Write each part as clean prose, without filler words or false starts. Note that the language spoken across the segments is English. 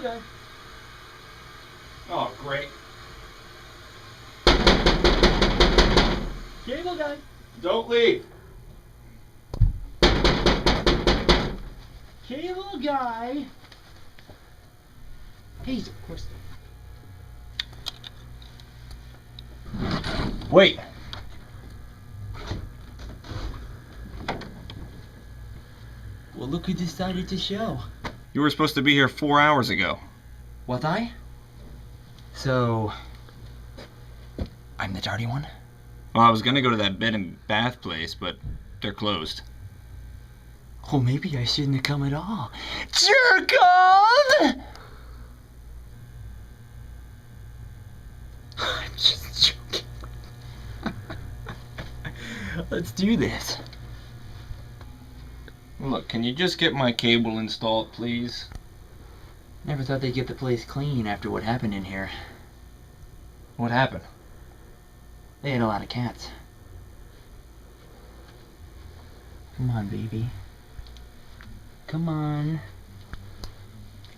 guy. Oh, great. Cable guy. Don't leave. Cable guy. He's of course. Wait. Well, look who decided to show. You were supposed to be here 4 hours ago. What I? So, I'm the tardy one? Well, I was gonna go to that bed and bath place, but they're closed. Oh, maybe I shouldn't have come at all. Jerk off! I'm just joking. Let's do this. Look, can you just get my cable installed, please? Never thought they'd get the place clean after what happened in here. What happened? They had a lot of cats. Come on, baby. Come on.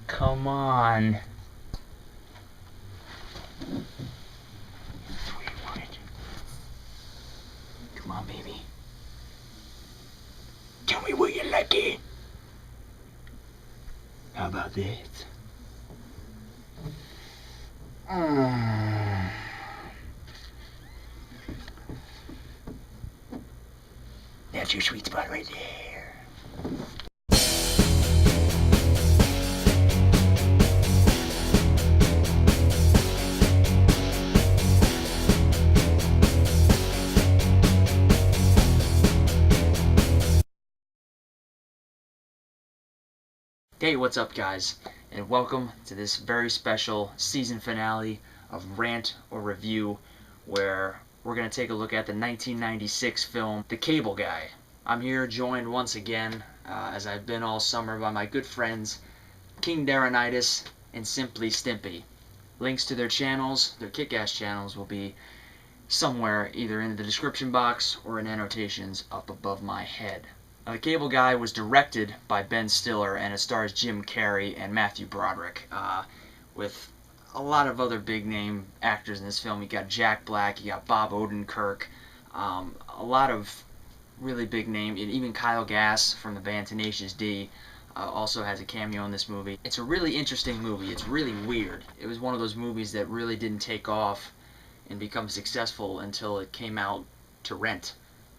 Come on. Sweetheart. Come on, baby. Tell me what you like it. How about this? That's your sweet spot right there. Hey, what's up, guys? And welcome to this very special season finale of Rant-Or-Review, where we're going to take a look at the 1996 film, The Cable Guy. I'm here joined once again, as I've been all summer, by my good friends, King Darrenitis and Simply Stimpy. Links to their channels, their kick-ass channels, will be somewhere either in the description box or in annotations up above my head. The Cable Guy was directed by Ben Stiller, and it stars Jim Carrey and Matthew Broderick, with a lot of other big-name actors in this film. You got Jack Black, you got Bob Odenkirk, a lot of really big-name, even Kyle Gass from the band Tenacious D also has a cameo in this movie. It's a really interesting movie. It's really weird. It was one of those movies that really didn't take off and become successful until it came out to rent.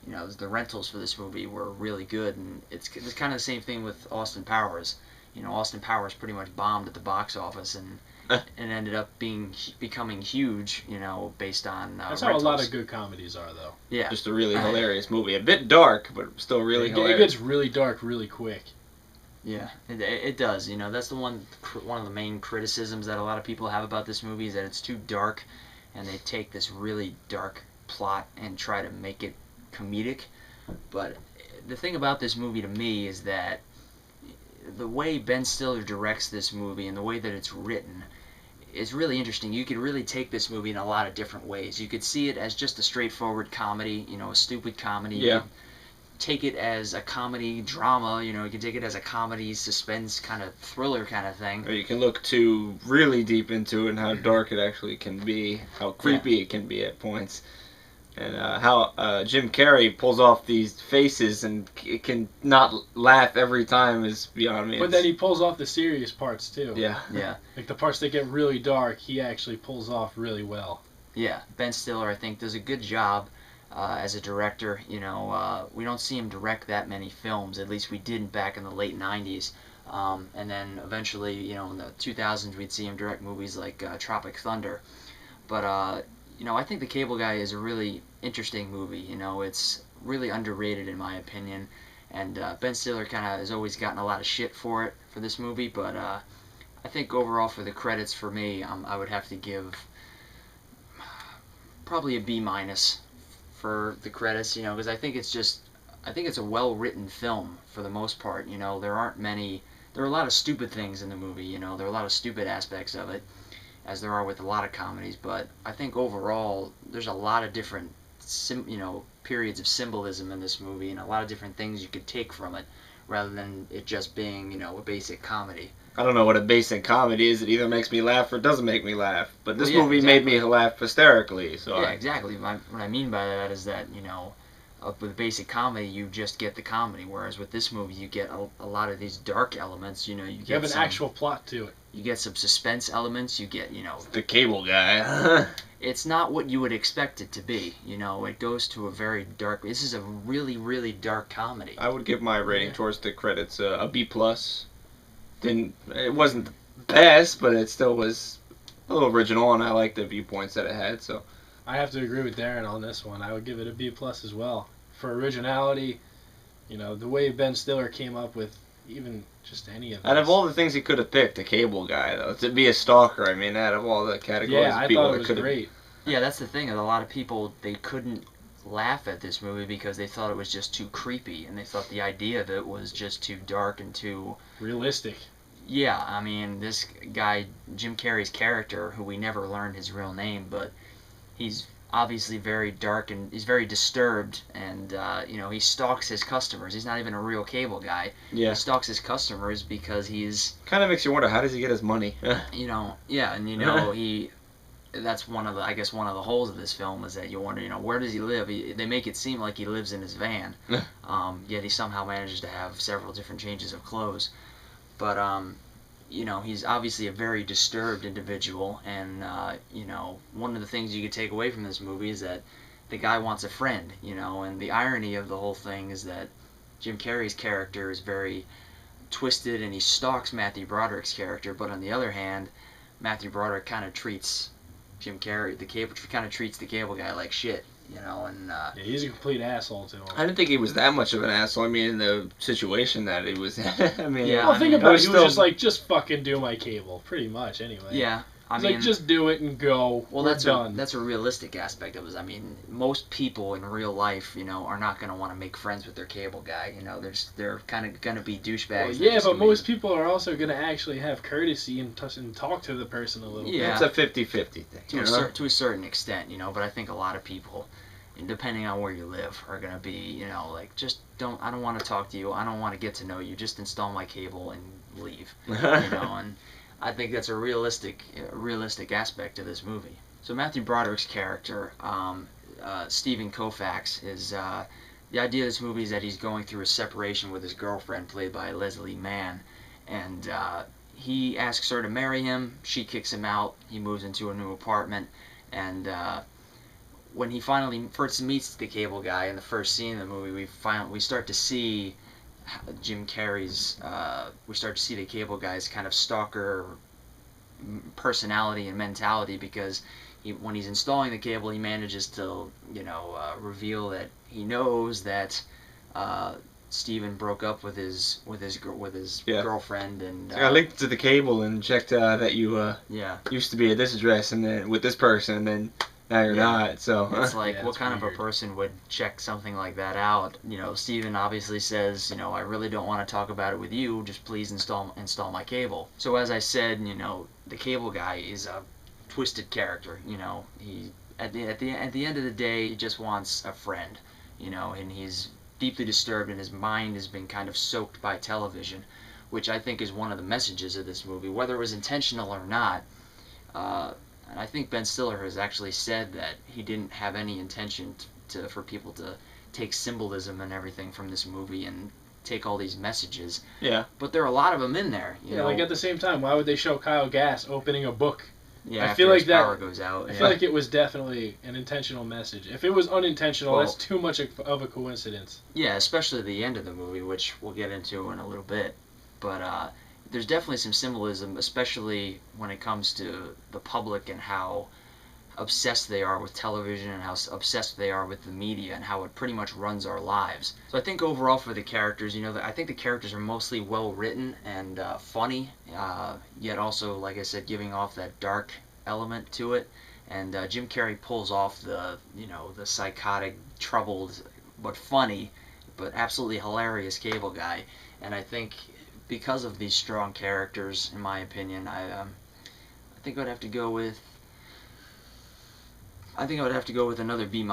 You know, the rentals for this movie were really good, and it's kind of the same thing with Austin Powers. You know, Austin Powers pretty much bombed at the box office and ended up becoming huge. You know, based on that's rentals. how a lot of good comedies are, though. Yeah, Just a really hilarious movie. A bit dark, but still really hilarious. It gets really dark really quick. Yeah, it does. You know, that's the one of the main criticisms that a lot of people have about this movie is that it's too dark, and they take this really dark plot and try to make it comedic. But the thing about this movie to me is that the way Ben Stiller directs this movie and the way that it's written is really interesting. You could really take this movie in a lot of different ways. You could see it as just a straightforward comedy, you know, a stupid comedy. Yeah. You could take it as a comedy drama, you know, you could take it as a comedy suspense kind of thriller kind of thing. Or you can look too really deep into it and how dark it actually can be, how creepy it can be at points. And how Jim Carrey pulls off these faces and can not laugh every time is beyond me. But then he pulls off the serious parts, too. Yeah. Yeah. Like the parts that get really dark, he actually pulls off really well. Yeah. Ben Stiller, I think, does a good job as a director. You know, we don't see him direct that many films. At least we didn't back in the late 90s. And then eventually, you know, in the 2000s, we'd see him direct movies like Tropic Thunder. But, you know, I think The Cable Guy is a really interesting movie. You know, it's really underrated in my opinion, and Ben Stiller kind of has always gotten a lot of shit for this movie, but I think overall for the credits for me, I would have to give probably a B- for the credits, you know, because I think it's a well-written film for the most part. You know, there are a lot of stupid things in the movie, you know, there are a lot of stupid aspects of it, as there are with a lot of comedies, but I think overall there's a lot of different periods of symbolism in this movie and a lot of different things you could take from it rather than it just being, you know, a basic comedy. I don't know what a basic comedy is. It either makes me laugh or it doesn't make me laugh. But this Well, yeah, movie exactly. made me laugh hysterically. So Yeah, exactly. What I mean by that is that, you know, with basic comedy, you just get the comedy, whereas with this movie, you get a lot of these dark elements. You know, you You get have an some, actual plot to it. you get some suspense elements. You get, you know, the cable guy. it's not what you would expect it to be. You know, it goes to a very dark. This is a really, really dark comedy. I would give my rating Yeah. towards the credits a B plus. It wasn't the best, but it still was a little original, and I liked the viewpoints that it had. So I have to agree with Darren on this one. I would give it a B plus as well. For originality, you know, the way Ben Stiller came up with even just any of this. out of all the things he could have picked, the cable guy though, to be a stalker. I mean, out of all the categories yeah, of I people thought it that was could have. great. Yeah, that's the thing. A lot of people, they couldn't laugh at this movie because they thought it was just too creepy, and they thought the idea of it was just too dark and too... Realistic. Yeah, I mean, this guy, Jim Carrey's character, who we never learned his real name, but he's obviously very dark and he's very disturbed, and, you know, he stalks his customers. He's not even a real cable guy. Yeah, He stalks his customers because he's, kind of makes you wonder, how does he get his money? you know, yeah, and, you know, that's one of the, I guess, one of the holes of this film is that you wonder, you know, where does he live? They make it seem like he lives in his van, yet he somehow manages to have several different changes of clothes. But, you know, he's obviously a very disturbed individual, and, you know, one of the things you could take away from this movie is that the guy wants a friend, you know, and the irony of the whole thing is that Jim Carrey's character is very twisted and he stalks Matthew Broderick's character, but on the other hand, Matthew Broderick kind of treats Jim Carrey, kind of treats the cable guy like shit, you know, and Yeah, he's a complete asshole to him. I didn't think he was that much of an asshole. I mean, in the situation that he was in. I mean, Yeah, Well, I think mean, about it. was He still- was just like, just fucking do my cable, pretty much. Anyway. yeah, I He's mean, like, just do it and go. well, We're that's done. that's a realistic aspect of it. I mean, most people in real life, you know, are not going to want to make friends with their cable guy. You know, they're kind of going to be douchebags. Well, They're yeah, just but gonna be- most people are also going to actually have courtesy and talk to the person a little Yeah. it's a 50-50 thing. to You a, know? to a certain extent, you know. But I think a lot of people, and depending on where you live, are going to be, you know, like, just don't. I don't want to talk to you. I don't want to get to know you. Just install my cable and leave. You know, and I think that's a realistic aspect of this movie. So Matthew Broderick's character, Stephen Koufax, is the idea of this movie is that he's going through a separation with his girlfriend, played by Leslie Mann, and he asks her to marry him. She kicks him out. He moves into a new apartment, and when he finally first meets the cable guy in the first scene of the movie, we start to see Jim Carrey's, we start to see the cable guy's kind of stalker personality and mentality, because when he's installing the cable, he manages to, you know, reveal that he knows that Steven broke up with his Yeah. girlfriend, and I linked to the cable and checked that you yeah, used to be at this address and then with this person, and then now you're Yeah. not. So it's like, Yeah, what it's kind of a weird. person would check something like that out? You know, Steven obviously says, you know, I really don't want to talk about it with you, just please install my cable. So as I said, you know, the cable guy is a twisted character. You know, he at the end of the day, he just wants a friend, you know, and he's deeply disturbed, and his mind has been kind of soaked by television, which I think is one of the messages of this movie, whether it was intentional or not. And I think Ben Stiller has actually said that he didn't have any intention for people to take symbolism and everything from this movie and take all these messages. yeah, But there are a lot of them in there. You Yeah, know? like at the same time, why would they show Kyle Gass opening a book? Yeah, I after feel like his that- power goes out. I yeah. feel like it was definitely an intentional message. If it was unintentional, Well- that's too much of a coincidence. Yeah, especially the end of the movie, which we'll get into in a little bit. But there's definitely some symbolism, especially when it comes to the public and how obsessed they are with television and how obsessed they are with the media and how it pretty much runs our lives. So I think overall for the characters, you know, I think the characters are mostly well written and funny, yet also, like I said, giving off that dark element to it. And Jim Carrey pulls off the, you know, the psychotic, troubled, but funny, but absolutely hilarious cable guy. And I think because of these strong characters, in my opinion, I think I'd have to go with another B-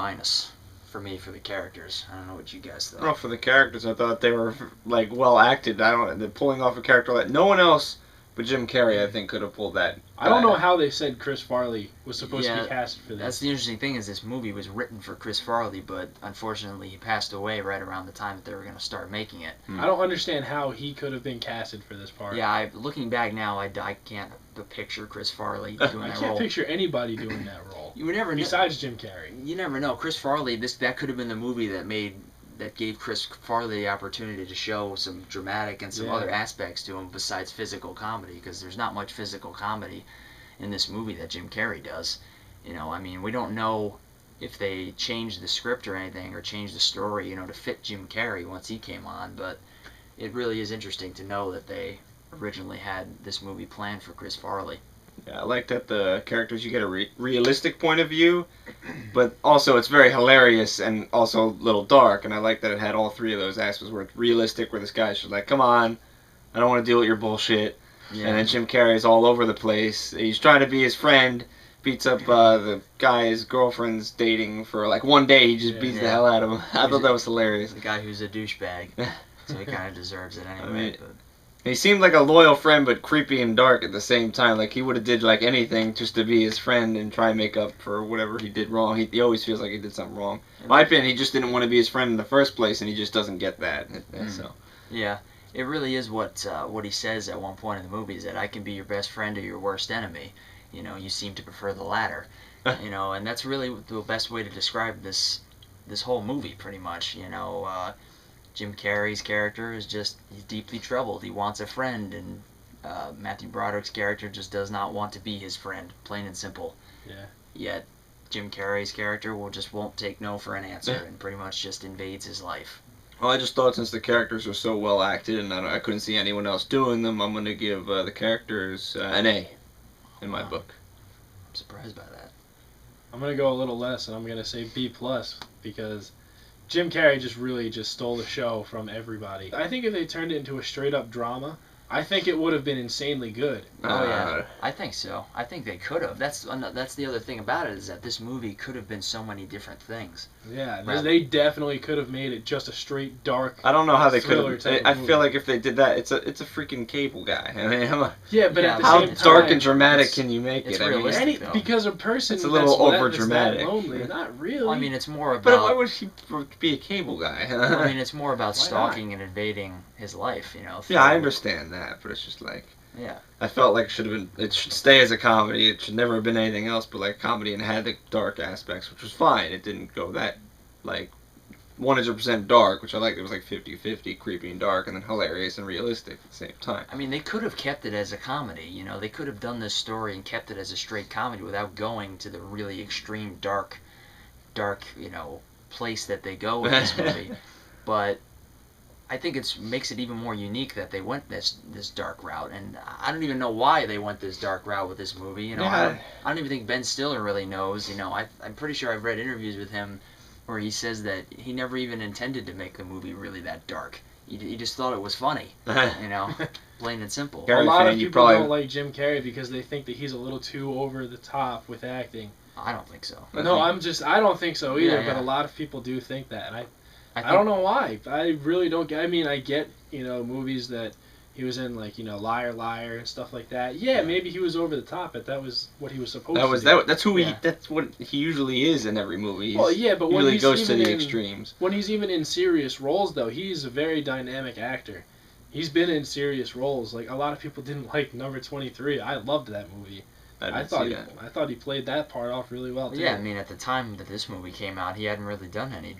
for me for the characters. I don't know what you guys thought. well, for the characters, I thought they were like well acted. The pulling off a character that no one else But Jim Carrey, I think, could have pulled that. I don't know how they said Chris Farley was supposed to be casted for this. That's the interesting thing is this movie was written for Chris Farley, but unfortunately he passed away right around the time that they were going to start making it. I don't understand how he could have been casted for this part. Yeah, looking back now, I can't picture Chris Farley doing that role. I can't picture anybody doing that role. You would never besides Jim Carrey. You never know. Chris Farley, that could have been the movie that gave Chris Farley the opportunity to show some dramatic and some other aspects to him besides physical comedy, because there's not much physical comedy in this movie that Jim Carrey does. You know, I mean, we don't know if they changed the script or anything or changed the story, you know, to fit Jim Carrey once he came on, but it really is interesting to know that they originally had this movie planned for Chris Farley. Yeah, I like that the characters, you get a realistic point of view, but also it's very hilarious and also a little dark, and I like that it had all three of those aspects where it's realistic, where this guy's just like, come on, I don't want to deal with your bullshit, and then Jim Carrey's all over the place. He's trying to be his friend, beats up the guy his girlfriend's dating for like one day, he just beats the hell out of him. I thought that was hilarious. The guy who's a douchebag, so he kind of deserves it anyway. I mean, he seemed like a loyal friend, but creepy and dark at the same time. Like, he would have did, like, anything just to be his friend and try and make up for whatever he did wrong. He always feels like he did something wrong. In my opinion, he just didn't want to be his friend in the first place, and he just doesn't get that. So. Yeah, it really is what he says at one point in the movie, is that I can be your best friend or your worst enemy. You know, you seem to prefer the latter. You know, and that's really the best way to describe this whole movie, pretty much. You know, Jim Carrey's character is he's deeply troubled. He wants a friend, and Matthew Broderick's character just does not want to be his friend, plain and simple. Yeah. Yet Jim Carrey's character won't take no for an answer and pretty much just invades his life. Well, I just thought since the characters are so well acted and I couldn't see anyone else doing them, I'm going to give the characters an A in my book. I'm surprised by that. I'm going to go a little less, and I'm going to say B+, because Jim Carrey just stole the show from everybody. I think if they turned it into a straight-up drama, I think it would have been insanely good. Oh yeah, I think so. I think they could have. That's the other thing about it, is that this movie could have been so many different things. Yeah, they definitely could have made it just a straight dark. I don't know how they could have. I feel like if they did that, it's a freaking Cable Guy. I mean, how dark and dramatic can you make it? I mean, because a person it's a little over dramatic. Lonely, not really. Well, I mean, it's more about. But why would he be a Cable Guy? I mean, it's more about stalking and invading his life. You know. Yeah, I understand that, but it's just like. Yeah. I felt like it should stay as a comedy. It should never have been anything else but like comedy, and had the dark aspects, which was fine. It didn't go that like 100% dark, which I liked. It was like 50-50, creepy and dark, and then hilarious and realistic at the same time. I mean, they could have kept it as a comedy. You know, they could have done this story and kept it as a straight comedy without going to the really extreme dark, you know, place that they go with this movie. But I think it makes it even more unique that they went this dark route, and I don't even know why they went this dark route with this movie. You know, I don't even think Ben Stiller really knows. You know, I'm pretty sure I've read interviews with him where he says that he never even intended to make the movie really that dark. He just thought it was funny. You know, plain and simple. A lot of people don't like Jim Carrey because they think that he's a little too over the top with acting. I don't think so. No, I don't think so either. Yeah. But a lot of people do think that, and I don't know why. I really don't get. I mean, I get, you know, movies that he was in, like, you know, Liar Liar and stuff like that. Yeah, maybe he was over the top, but that was what he was supposed to do. That's what he usually is in every movie. Well, yeah, but when he goes to the extremes. When he's even in serious roles, though, he's a very dynamic actor. He's been in serious roles. Like, a lot of people didn't like Number 23. I loved that movie. I thought he played that part off really well, too. Yeah, I mean, at the time that this movie came out, he hadn't really done any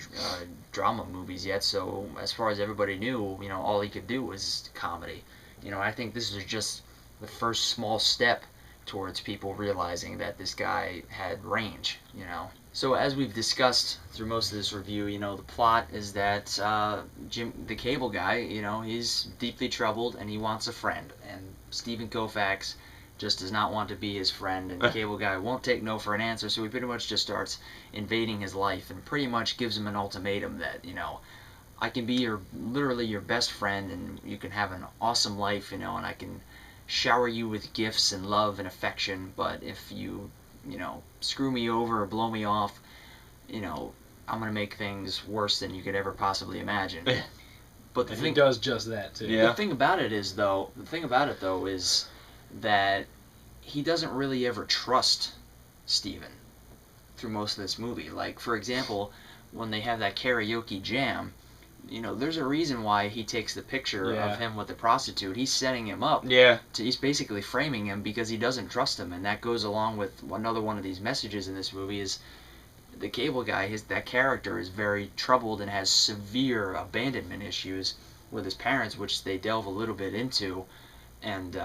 drama movies yet, so as far as everybody knew, you know, all he could do was comedy. You know, I think this is just the first small step towards people realizing that this guy had range, you know. So as we've discussed through most of this review, you know, the plot is that Jim, the Cable Guy, you know, he's deeply troubled and he wants a friend, and Stephen Koufax just does not want to be his friend, and the Cable Guy won't take no for an answer, so he pretty much just starts invading his life and pretty much gives him an ultimatum that, you know, I can be literally your best friend, and you can have an awesome life, you know, and I can shower you with gifts and love and affection, but if you know, screw me over or blow me off, you know, I'm going to make things worse than you could ever possibly imagine. But he does just that, too. Yeah. The thing about it, though, is that he doesn't really ever trust Steven through most of this movie. Like, for example, when they have that karaoke jam, you know, there's a reason why he takes the picture of him with the prostitute. He's setting him up. Yeah. He's basically framing him because he doesn't trust him, and that goes along with another one of these messages in this movie is the cable guy, that character is very troubled and has severe abandonment issues with his parents, which they delve a little bit into. And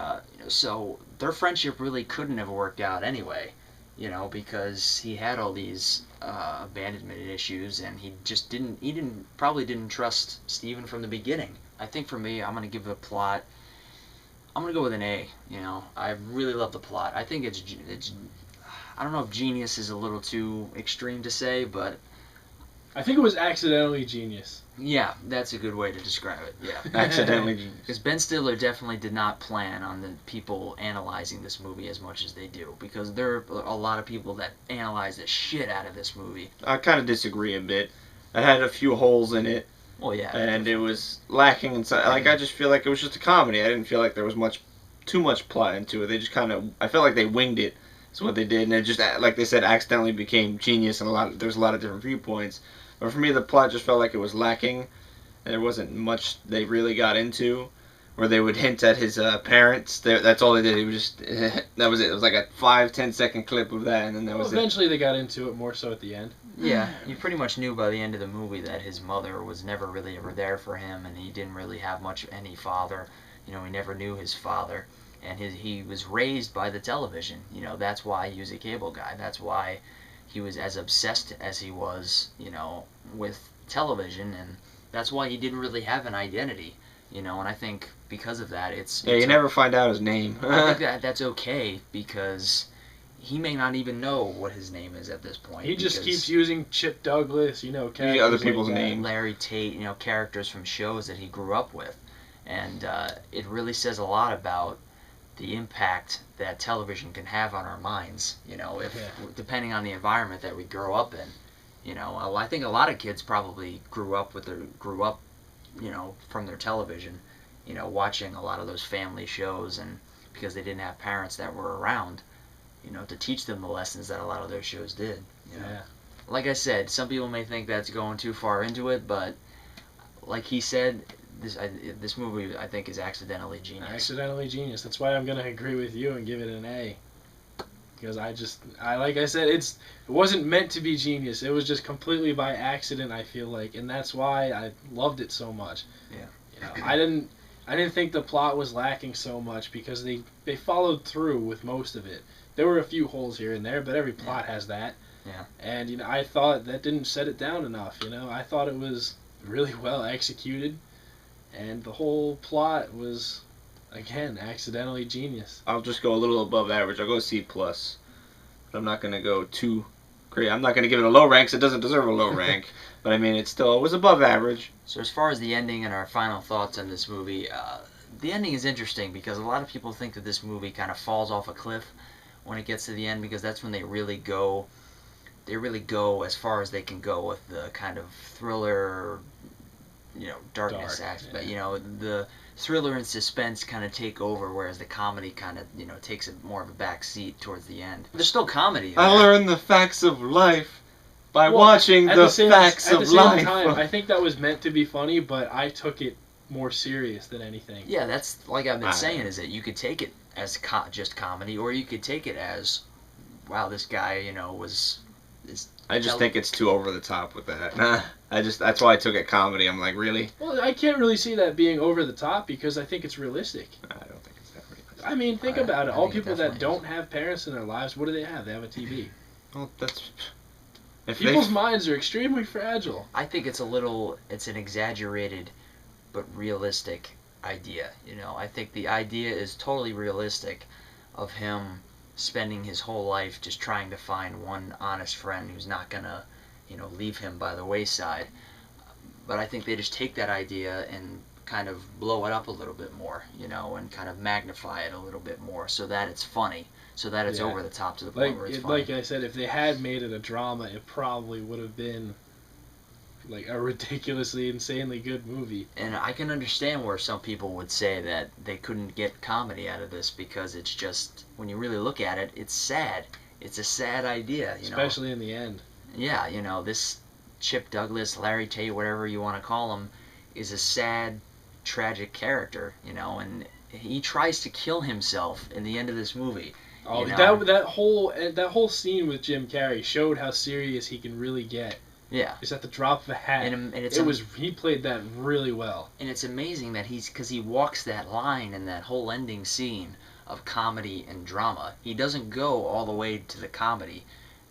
so their friendship really couldn't have worked out anyway, you know, because he had all these abandonment issues, and he probably didn't trust Steven from the beginning. I think for me, I'm going to give the plot, I'm going to go with an A, you know. I really love the plot. I think it's I don't know if genius is a little too extreme to say, but I think it was accidentally genius. Yeah, that's a good way to describe it. Yeah, accidentally genius. Because Ben Stiller definitely did not plan on the people analyzing this movie as much as they do, because there are a lot of people that analyze the shit out of this movie. I kind of disagree a bit. It had a few holes in it. Well, yeah. And it was lacking inside. Like, I just feel like it was just a comedy. I didn't feel like there was too much plot into it. They just I felt like they winged it. That's what they did, and it just, like they said, accidentally became genius, and there's a lot of different viewpoints. But for me, the plot just felt like it was lacking, and there wasn't much they really got into, where they would hint at his parents. That's all they did. It was just, that was it. It was like a 5-10 second clip of that, and then that was eventually they got into it more so at the end. Yeah, you pretty much knew by the end of the movie that his mother was never really ever there for him, and he didn't really have any father. You know, he never knew his father. And he was raised by the television. You know, that's why he was a cable guy. That's why he was as obsessed as he was, you know, with television. And that's why he didn't really have an identity, you know. And I think because of that, you never find out his name. I think that's okay, because he may not even know what his name is at this point. He just keeps using Chip Douglas, you know, characters other people's like names. Larry Tate, you know, characters from shows that he grew up with. And it really says a lot about the impact that television can have on our minds, you know, depending on the environment that we grow up in. You know, I think a lot of kids probably grew up, you know, from their television, you know, watching a lot of those family shows, and because they didn't have parents that were around, you know, to teach them the lessons that a lot of those shows did. You know? Yeah. Like I said, some people may think that's going too far into it, but like he said, this movie, I think, is accidentally genius. Accidentally genius. That's why I'm going to agree with you and give it an A. Because like I said, it wasn't meant to be genius. It was just completely by accident, I feel like. And that's why I loved it so much. Yeah. You know, I didn't think the plot was lacking so much, because they followed through with most of it. There were a few holes here and there, but every plot has that. Yeah. And, you know, I thought that didn't set it down enough, you know. I thought it was really well executed. And the whole plot was, again, accidentally genius. I'll just go a little above average. I'll go C+. But I'm not going to go too great. I'm not going to give it a low rank, because it doesn't deserve a low rank. But I mean, it was above average. So as far as the ending and our final thoughts on this movie, the ending is interesting, because a lot of people think that this movie kind of falls off a cliff when it gets to the end, because that's when they really go as far as they can go with the kind of thriller, you know, darkness aspect. Yeah. You know, the thriller and suspense kind of take over, whereas the comedy kind of, you know, takes more of a back seat towards the end. There's still comedy in I there. learned the facts of life by watching the facts of life. At the same time, I think that was meant to be funny, but I took it more serious than anything. Yeah, that's like I've been saying, is that you could take it as just comedy, or you could take it as, wow, this guy, you know, I just think it's too over the top with that. That's why I took it comedy. I'm like, really? Well, I can't really see that being over the top, because I think it's realistic. I don't think it's that realistic. I mean, think about it. All people that is. don't have parents in their lives, what do they have? They have a TV. Well, that's... People's minds are extremely fragile. I think it's an exaggerated but realistic idea. You know, I think the idea is totally realistic, of him spending his whole life just trying to find one honest friend who's not gonna, you know, leave him by the wayside. But I think they just take that idea and kind of blow it up a little bit more, you know, and kind of magnify it a little bit more, so that it's funny, so that it's over the top to the point where it's funny. Like I said, if they had made it a drama, it probably would have been like a ridiculously, insanely good movie. And I can understand where some people would say that they couldn't get comedy out of this because it's just, when you really look at it, it's sad. It's a sad idea, you know. Especially in the end. Yeah, you know, this Chip Douglas, Larry Tate, whatever you want to call him, is a sad, tragic character, you know, and he tries to kill himself in the end of this movie. Oh, you know? that whole scene with Jim Carrey showed how serious he can really get. Yeah. Just at the drop of a hat. And he played that really well. And it's amazing that because he walks that line in that whole ending scene of comedy and drama. He doesn't go all the way to the comedy.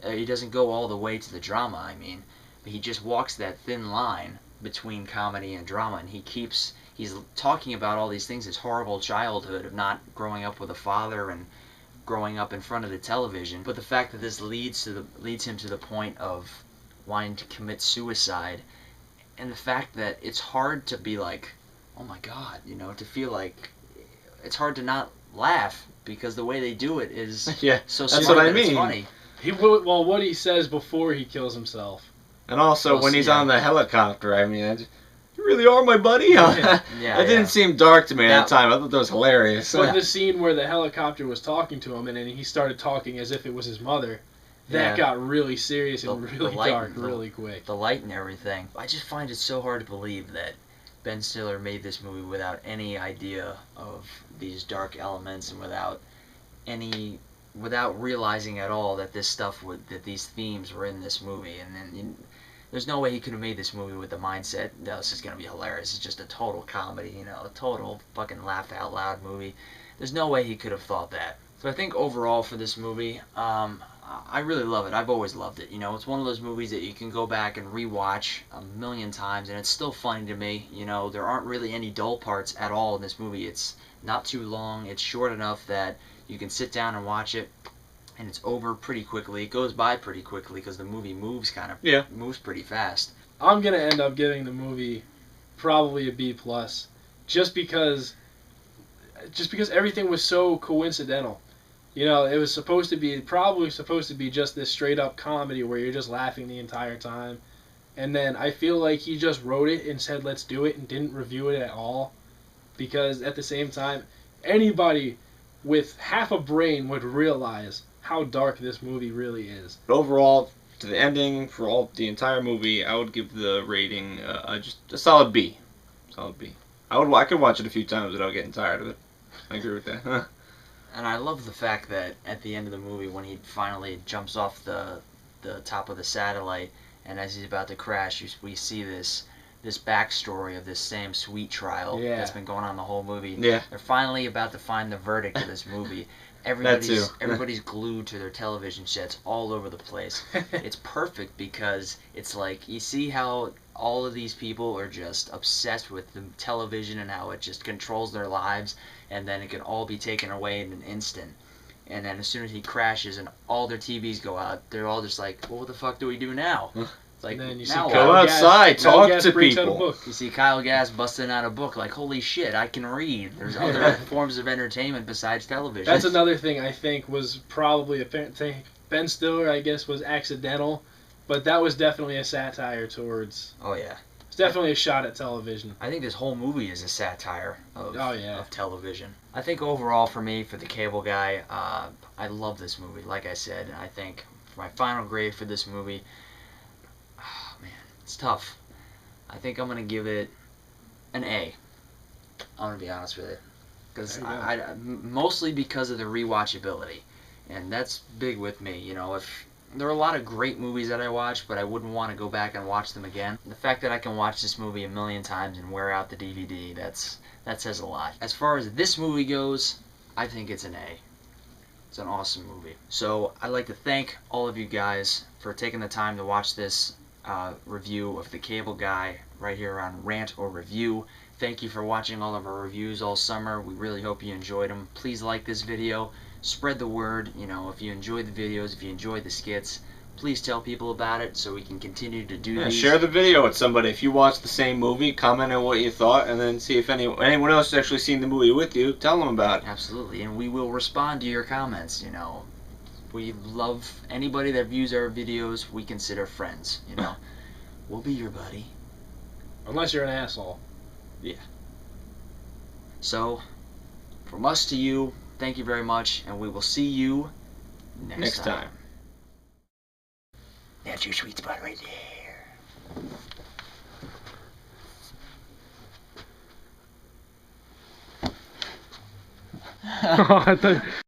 He doesn't go all the way to the drama, I mean. But he just walks that thin line between comedy and drama, and he's talking about all these things, his horrible childhood of not growing up with a father and growing up in front of the television. But the fact that this leads him to the point of wanting to commit suicide, and the fact that it's hard to be like, oh my god, you know, to feel like it's hard to not laugh because the way they do it is so that's smart what I that it's mean. funny. What he says before he kills himself. And also when he's on the helicopter, I mean, you really are my buddy? That didn't seem dark to me at that time. I thought that was hilarious. But the scene where the helicopter was talking to him and then he started talking as if it was his mother, that got really serious and really dark really quick. The light and everything. I just find it so hard to believe that Ben Stiller made this movie without any idea of these dark elements and without realizing at all that that these themes were in this movie. And then there's no way he could have made this movie with the mindset, no, this is going to be hilarious. It's just a total comedy, you know, a total fucking laugh out loud movie. There's no way he could have thought that. So I think overall for this movie, I really love it. I've always loved it. You know, it's one of those movies that you can go back and rewatch a million times, and it's still funny to me. You know, there aren't really any dull parts at all in this movie. It's not too long. It's short enough that you can sit down and watch it, and it's over pretty quickly. It goes by pretty quickly because the movie moves moves pretty fast. I'm gonna end up giving the movie probably a B+, just because everything was so coincidental. You know, it was probably supposed to be just this straight up comedy where you're just laughing the entire time. And then I feel like he just wrote it and said, let's do it, and didn't review it at all. Because at the same time, anybody with half a brain would realize how dark this movie really is. But overall, to the ending, for the entire movie, I would give the rating just a solid B. Solid B. I could watch it a few times without getting tired of it. I agree with that. And I love the fact that at the end of the movie, when he finally jumps off the top of the satellite, and as he's about to crash, we see this backstory of this Sam Sweet trial that's been going on the whole movie. Yeah. They're finally about to find the verdict of this movie. Everybody's glued to their television sets all over the place. It's perfect because it's like, you see how all of these people are just obsessed with the television and how it just controls their lives, and then it can all be taken away in an instant. And then as soon as he crashes and all their TVs go out, they're all just like, well, what the fuck do we do now? It's like, and then you see now go outside, talk to people. people. You see Kyle Gass busting out a book, like, holy shit, I can read. There's other forms of entertainment besides television. That's another thing I think was probably Ben Stiller, I guess, was accidental, but that was definitely a satire towards... Oh, yeah. It's definitely a shot at television. I think this whole movie is a satire of television. I think overall for me, for the cable guy, I love this movie. Like I said, I think my final grade for this movie... Man, it's tough. I think I'm going to give it an A. I'm going to be honest with it. Because mostly because of the rewatchability. And that's big with me. You know, there are a lot of great movies that I watch, but I wouldn't want to go back and watch them again. The fact that I can watch this movie a million times and wear out the DVD, that says a lot. As far as this movie goes, I think it's an A. It's an awesome movie. So I'd like to thank all of you guys for taking the time to watch this review of The Cable Guy right here on Rant-Or-Review. Thank you for watching all of our reviews all summer. We really hope you enjoyed them. Please like this video. Spread the word. You know, if you enjoyed the videos, if you enjoyed the skits, please tell people about it so we can continue to do these. Share the video with somebody. If you watched the same movie, comment on what you thought, and then see if anyone else has actually seen the movie with you. Tell them about it. Absolutely, and we will respond to your comments. You know, we love anybody that views our videos. We consider friends. You know, we'll be your buddy. Unless you're an asshole. Yeah. So, from us to you, thank you very much, and we will see you next time. That's your sweet spot right there.